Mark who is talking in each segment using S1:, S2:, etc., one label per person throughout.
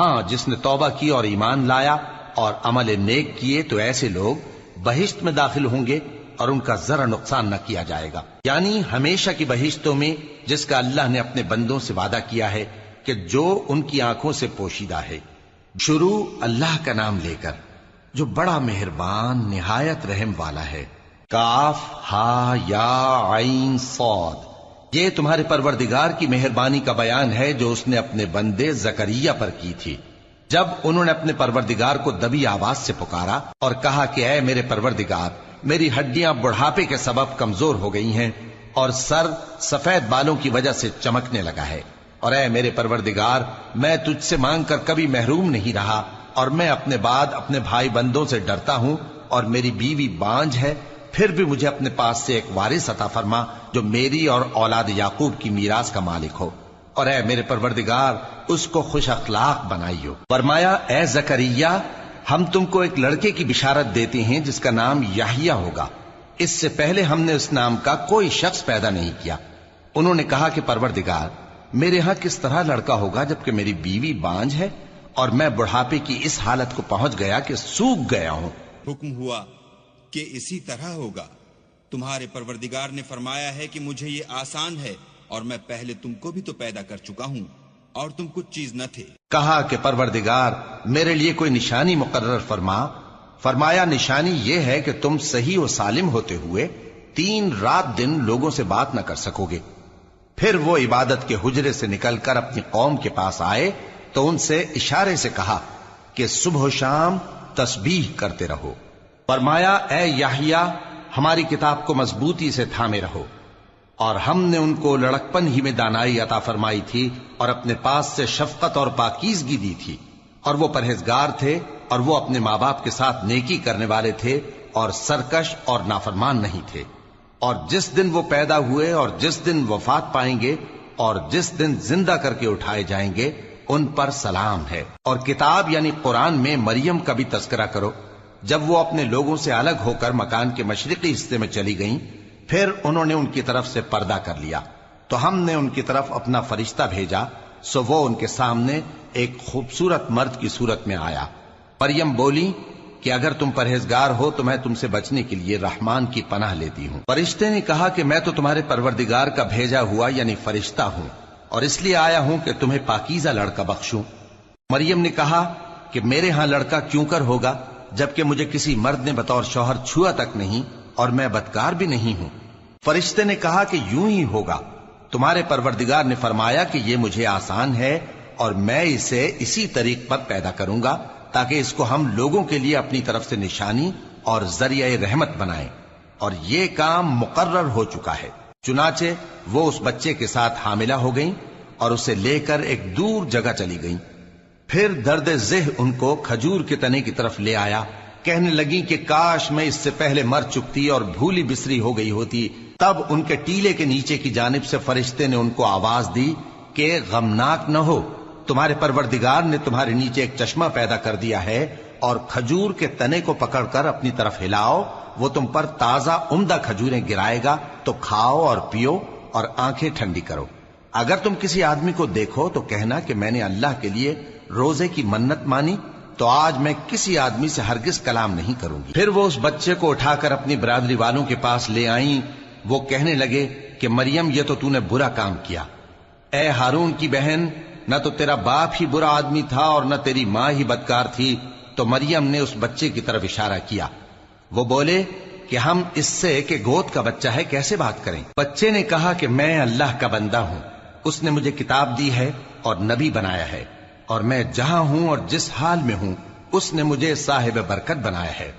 S1: ہاں، جس نے توبہ کی اور ایمان لایا اور عمل نیک کیے تو ایسے لوگ بہشت میں داخل ہوں گے اور ان کا ذرا نقصان نہ کیا جائے گا، یعنی ہمیشہ کی بہشتوں میں جس کا اللہ نے اپنے بندوں سے وعدہ کیا ہے کہ جو ان کی آنکھوں سے پوشیدہ ہے۔ شروع اللہ کا نام لے کر جو بڑا مہربان نہایت رحم والا ہے۔ کاف ہا یا عین صاد، یہ تمہارے پروردگار کی مہربانی کا بیان ہے جو اس نے اپنے بندے زکریا پر کی تھی، جب انہوں نے اپنے پروردگار کو دبی آواز سے پکارا اور کہا کہ اے میرے پروردگار، میری ہڈیاں بڑھاپے کے سبب کمزور ہو گئی ہیں اور سر سفید بالوں کی وجہ سے چمکنے لگا ہے، اور اے میرے پروردگار، میں تجھ سے مانگ کر کبھی محروم نہیں رہا، اور میں اپنے بعد اپنے بھائی بندوں سے ڈرتا ہوں، اور میری بیوی بانجھ ہے، پھر بھی مجھے اپنے پاس سے ایک وارث عطا فرما جو میری اور اولاد یعقوب کی میراث کا مالک ہو، اور اے میرے پروردگار، اس کو خوش اخلاق بنائیو۔ فرمایا اے زکریا، ہم تم کو ایک لڑکے کی بشارت دیتے ہیں جس کا نام یحییٰ ہوگا، اس سے پہلے ہم نے اس نام کا کوئی شخص پیدا نہیں کیا۔ انہوں نے کہا کہ پروردگار، میرے ہاں کس طرح لڑکا ہوگا جبکہ میری بیوی بانجھ ہے اور میں بڑھاپے کی اس حالت کو پہنچ گیا کہ سوکھ گیا ہوں۔
S2: حکم ہوا کہ اسی طرح ہوگا، تمہارے پروردگار نے فرمایا ہے کہ مجھے یہ آسان ہے، اور میں پہلے تم کو بھی تو پیدا کر چکا ہوں اور تم کچھ چیز نہ تھے۔
S1: کہا کہ پروردگار، میرے لیے کوئی نشانی مقرر فرما۔ فرمایا نشانی یہ ہے کہ تم صحیح و سالم ہوتے ہوئے 3 رات دن لوگوں سے بات نہ کر سکو گے۔ پھر وہ عبادت کے حجرے سے نکل کر اپنی قوم کے پاس آئے تو ان سے اشارے سے کہا کہ صبح و شام تسبیح کرتے رہو۔ فرمایا اے یحییٰ، ہماری کتاب کو مضبوطی سے تھامے رہو، اور ہم نے ان کو لڑکپن ہی میں دانائی عطا فرمائی تھی اور اپنے پاس سے شفقت اور پاکیزگی دی تھی، اور وہ پرہیزگار تھے اور وہ اپنے ماں باپ کے ساتھ نیکی کرنے والے تھے اور سرکش اور نافرمان نہیں تھے۔ اور جس دن وہ پیدا ہوئے اور جس دن وفات پائیں گے اور جس دن زندہ کر کے اٹھائے جائیں گے ان پر سلام ہے۔ اور کتاب یعنی قرآن میں مریم کا بھی تذکرہ کرو، جب وہ اپنے لوگوں سے الگ ہو کر مکان کے مشرقی حصے میں چلی گئیں، پھر انہوں نے ان کی طرف سے پردہ کر لیا تو ہم نے ان کی طرف اپنا فرشتہ بھیجا، سو وہ ان کے سامنے ایک خوبصورت مرد کی صورت میں آیا۔ مریم بولی کہ اگر تم پرہیزگار ہو تو میں تم سے بچنے کے لیے رحمان کی پناہ لیتی ہوں۔ فرشتے نے کہا کہ میں تو تمہارے پروردگار کا بھیجا ہوا یعنی فرشتہ ہوں، اور اس لیے آیا ہوں کہ تمہیں پاکیزہ لڑکا بخشوں۔ مریم نے کہا کہ میرے ہاں لڑکا کیوں کر ہوگا جبکہ مجھے کسی مرد نے بطور شوہر چھوا تک نہیں اور میں بدکار بھی نہیں ہوں۔ فرشتے نے کہا کہ یوں ہی ہوگا، تمہارے پروردگار نے فرمایا کہ یہ مجھے آسان ہے اور میں اسے اسی طریق پر پیدا کروں گا تاکہ اس کو ہم لوگوں کے لیے اپنی طرف سے نشانی اور ذریعہ رحمت بنائیں، اور یہ کام مقرر ہو چکا ہے۔ چنانچہ وہ اس بچے کے ساتھ حاملہ ہو گئیں اور اسے لے کر ایک دور جگہ چلی گئیں۔ پھر درد ذہ ان کو کھجور کے تنے کی طرف لے آیا، کہنے لگیں کہ کاش میں اس سے پہلے مر چکتی اور بھولی بسری ہو گئی ہوتی۔ تب ان کے ٹیلے کے نیچے کی جانب سے فرشتے نے ان کو آواز دی کہ غمناک نہ ہو، تمہارے پروردگار نے تمہارے نیچے ایک چشمہ پیدا کر دیا ہے، اور کھجور کے تنے کو پکڑ کر اپنی طرف ہلاؤ، وہ تم پر تازہ عمدہ کھجوریں گرائے گا، تو کھاؤ اور پیو اور آنکھیں ٹھنڈی کرو۔ اگر تم کسی آدمی کو دیکھو تو کہنا کہ میں نے اللہ کے لیے روزے کی منت مانی، تو آج میں کسی آدمی سے ہرگز کلام نہیں کروں گی۔ پھر وہ اس بچے کو اٹھا کر اپنی برادری والوں کے پاس لے آئیں۔ وہ کہنے لگے کہ مریم، یہ تو نے برا کام کیا۔ اے ہارون کی بہن، نہ تو تیرا باپ ہی برا آدمی تھا اور نہ تیری ماں ہی بدکار تھی۔ تو مریم نے اس بچے کی طرف اشارہ کیا۔ وہ بولے کہ ہم اس سے کہ گود کا بچہ ہے کیسے بات کریں؟ بچے نے کہا کہ میں اللہ کا بندہ ہوں، اس نے مجھے کتاب دی ہے اور نبی بنایا ہے، اور میں جہاں ہوں اور جس حال میں ہوں اس نے مجھے صاحب برکت بنایا ہے،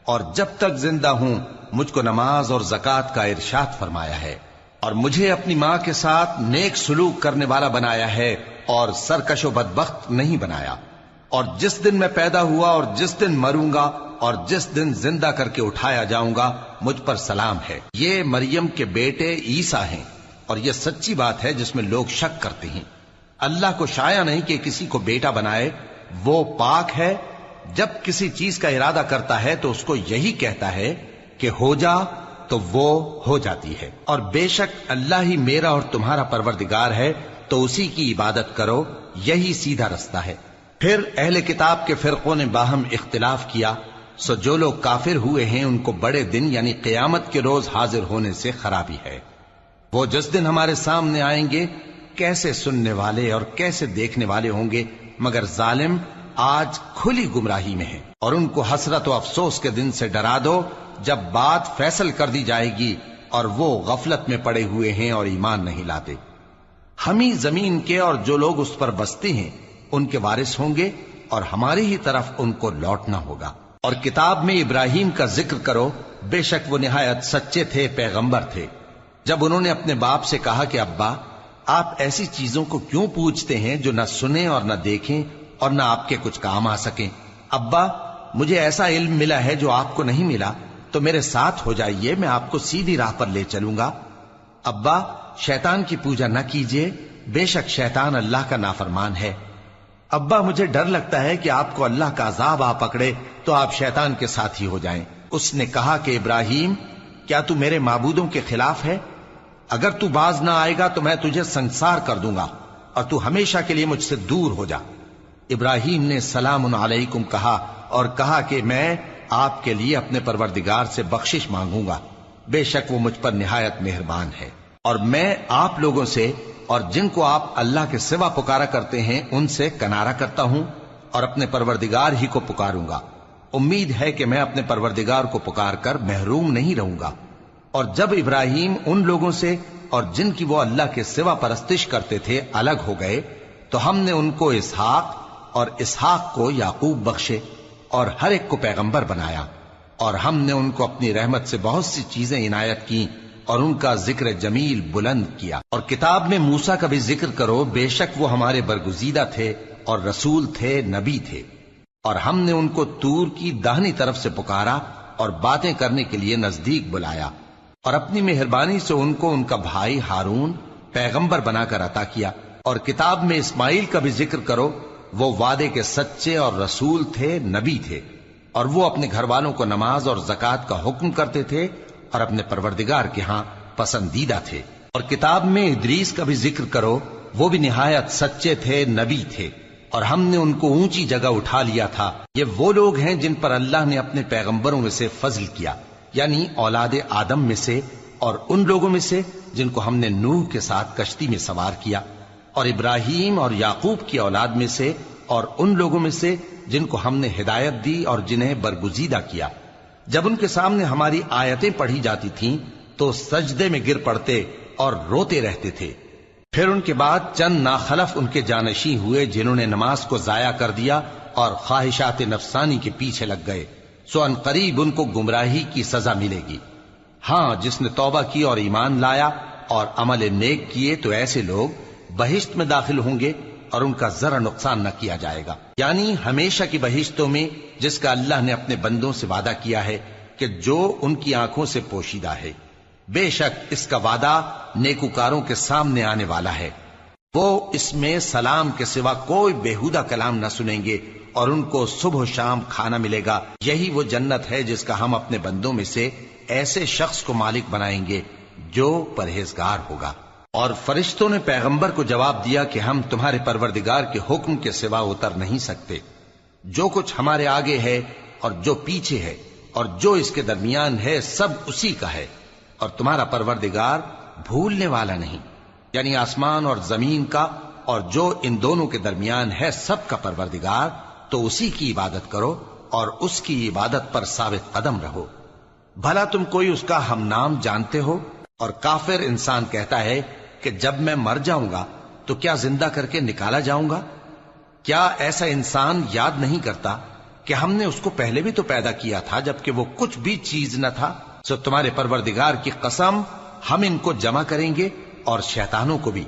S1: اور جب تک زندہ ہوں مجھ کو نماز اور زکوٰۃ کا ارشاد فرمایا ہے، اور مجھے اپنی ماں کے ساتھ نیک سلوک کرنے والا بنایا ہے اور سرکش و بدبخت نہیں بنایا، اور جس دن میں پیدا ہوا اور جس دن مروں گا اور جس دن زندہ کر کے اٹھایا جاؤں گا مجھ پر سلام ہے۔ یہ مریم کے بیٹے عیسیٰ ہیں، اور یہ سچی بات ہے جس میں لوگ شک کرتے ہیں۔ اللہ کو شایع نہیں کہ کسی کو بیٹا بنائے، وہ پاک ہے، جب کسی چیز کا ارادہ کرتا ہے تو اس کو یہی کہتا ہے کہ ہو جا تو وہ ہو جاتی ہے۔ اور بے شک اللہ ہی میرا اور تمہارا پروردگار ہے، تو اسی کی عبادت کرو، یہی سیدھا رستہ ہے۔ پھر اہل کتاب کے فرقوں نے باہم اختلاف کیا، سو جو لوگ کافر ہوئے ہیں ان کو بڑے دن یعنی قیامت کے روز حاضر ہونے سے خرابی ہے۔ وہ جس دن ہمارے سامنے آئیں گے کیسے سننے والے اور کیسے دیکھنے والے ہوں گے، مگر ظالم آج کھلی گمراہی میں ہے۔ اور ان کو حسرت و افسوس کے دن سے ڈرا دو جب بات فیصل کر دی جائے گی اور وہ غفلت میں پڑے ہوئے ہیں اور ایمان نہیں لاتے۔ ہم ہی زمین کے اور جو لوگ اس پر بستے ہیں ان کے وارث ہوں گے اور ہماری ہی طرف ان کو لوٹنا ہوگا۔ اور کتاب میں ابراہیم کا ذکر کرو، بے شک وہ نہایت سچے تھے، پیغمبر تھے۔ جب انہوں نے اپنے باپ سے کہا کہ ابا آپ ایسی چیزوں کو کیوں پوچھتے ہیں جو نہ سنیں اور نہ دیکھیں اور نہ آپ کے کچھ کام آ سکیں؟ ابا مجھے ایسا علم ملا ہے جو آپ کو نہیں ملا، تو میرے ساتھ ہو جائیے، میں آپ کو سیدھی راہ پر لے چلوں گا۔ ابا شیطان کی پوجا نہ کیجیے، بے شک شیطان اللہ کا نافرمان ہے۔ ابا مجھے ڈر لگتا ہے کہ آپ کو اللہ کا عذاب آ پکڑے تو آپ شیطان کے ساتھی ہو جائیں۔ اس نے کہا کہ ابراہیم کیا تو میرے معبودوں کے خلاف ہے؟ اگر تو باز نہ آئے گا تو میں تجھے سنسار کر دوں گا اور تو ہمیشہ کے لیے مجھ سے دور ہو جا۔ ابراہیم نے سلام علیکم کہا اور کہا کہ میں آپ کے لیے اپنے پروردگار سے بخشش مانگوں گا، بے شک وہ مجھ پر نہایت مہربان ہے۔ اور میں آپ لوگوں سے اور جن کو آپ اللہ کے سوا پکارا کرتے ہیں ان سے کنارہ کرتا ہوں اور اپنے پروردگار ہی کو پکاروں گا۔ امید ہے کہ میں اپنے پروردگار کو پکار کر محروم نہیں رہوں گا۔ اور جب ابراہیم ان لوگوں سے اور جن کی وہ اللہ کے سوا پرستش کرتے تھے الگ ہو گئے تو ہم نے ان کو اسحاق اور اسحاق کو یعقوب بخشے اور ہر ایک کو پیغمبر بنایا، اور ہم نے ان کو اپنی رحمت سے بہت سی چیزیں عنایت کی اور ان کا ذکر جمیل بلند کیا۔ اور کتاب میں موسیٰ کا بھی ذکر کرو، بے شک وہ ہمارے برگزیدہ تھے اور رسول تھے، نبی تھے، اور ہم نے ان کو طور کی داہنی طرف سے پکارا اور باتیں کرنے کے لیے نزدیک بلایا، اور اپنی مہربانی سے ان کو ان کا بھائی ہارون پیغمبر بنا کر عطا کیا۔ اور کتاب میں اسماعیل کا بھی ذکر کرو، وہ وعدے کے سچے اور رسول تھے، نبی تھے، اور وہ اپنے گھر والوں کو نماز اور زکوٰۃ کا حکم کرتے تھے اور اپنے پروردگار کے ہاں پسندیدہ تھے۔ اور کتاب میں ادریس کا بھی ذکر کرو، وہ بھی نہایت سچے تھے، نبی تھے، اور ہم نے ان کو اونچی جگہ اٹھا لیا تھا۔ یہ وہ لوگ ہیں جن پر اللہ نے اپنے پیغمبروں میں سے فضل کیا، یعنی اولاد آدم میں سے، اور ان لوگوں میں سے جن کو ہم نے نوح کے ساتھ کشتی میں سوار کیا، اور ابراہیم اور یعقوب کی اولاد میں سے، اور ان لوگوں میں سے جن کو ہم نے ہدایت دی اور جنہیں برگزیدہ کیا۔ جب ان کے سامنے ہماری آیتیں پڑھی جاتی تھیں تو سجدے میں گر پڑتے اور روتے رہتے تھے۔ پھر ان کے بعد چند ناخلف ان کے جانشین ہوئے جنہوں نے نماز کو ضائع کر دیا اور خواہشات نفسانی کے پیچھے لگ گئے، سو ان قریب ان کو گمراہی کی سزا ملے گی۔ ہاں جس نے توبہ کی اور ایمان لایا اور عمل نیک کیے تو ایسے لوگ بہشت میں داخل ہوں گے اور ان کا ذرا نقصان نہ کیا جائے گا، یعنی ہمیشہ کی بہشتوں میں جس کا اللہ نے اپنے بندوں سے وعدہ کیا ہے کہ جو ان کی آنکھوں سے پوشیدہ ہے۔ بے شک اس کا وعدہ نیکوکاروں کے سامنے آنے والا ہے، وہ اس میں سلام کے سوا کوئی بیہودہ کلام نہ سنیں گے اور ان کو صبح و شام کھانا ملے گا۔ یہی وہ جنت ہے جس کا ہم اپنے بندوں میں سے ایسے شخص کو مالک بنائیں گے جو پرہیزگار ہوگا۔ اور فرشتوں نے پیغمبر کو جواب دیا کہ ہم تمہارے پروردگار کے حکم کے سوا اتر نہیں سکتے۔ جو کچھ ہمارے آگے ہے اور جو پیچھے ہے اور جو اس کے درمیان ہے سب اسی کا ہے، اور تمہارا پروردگار بھولنے والا نہیں، یعنی آسمان اور زمین کا اور جو ان دونوں کے درمیان ہے سب کا پروردگار، تو اسی کی عبادت کرو اور اس کی عبادت پر ثابت قدم رہو۔ بھلا تم کوئی اس کا ہم نام جانتے ہو؟ اور کافر انسان کہتا ہے کہ جب میں مر جاؤں گا تو کیا زندہ کر کے نکالا جاؤں گا؟ کیا ایسا انسان یاد نہیں کرتا کہ ہم نے اس کو پہلے بھی تو پیدا کیا تھا جبکہ وہ کچھ بھی چیز نہ تھا؟ سو تمہارے پروردگار کی قسم ہم ان کو جمع کریں گے اور شیطانوں کو بھی،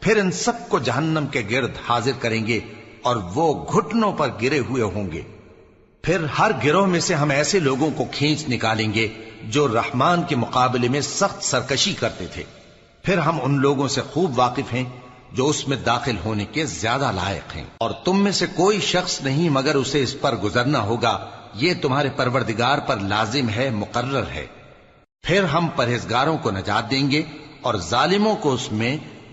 S1: پھر ان سب کو جہنم کے گرد حاضر کریں گے اور وہ گھٹنوں پر گرے ہوئے ہوں گے۔ پھر ہر گروہ میں سے ہم ایسے لوگوں کو کھینچ نکالیں گے جو رحمان کے مقابلے میں سخت سرکشی کرتے تھے، پھر ہم ان لوگوں سے خوب واقف ہیں جو اس میں داخل ہونے کے زیادہ لائق ہیں، اور تم میں سے کوئی شخص نہیں مگر اسے اس پر گزرنا ہوگا، یہ تمہارے پروردگار پر لازم ہے، مقرر ہے۔ پھر ہم پرہیزگاروں کو نجات دیں گے اور ظالموں کو اس میں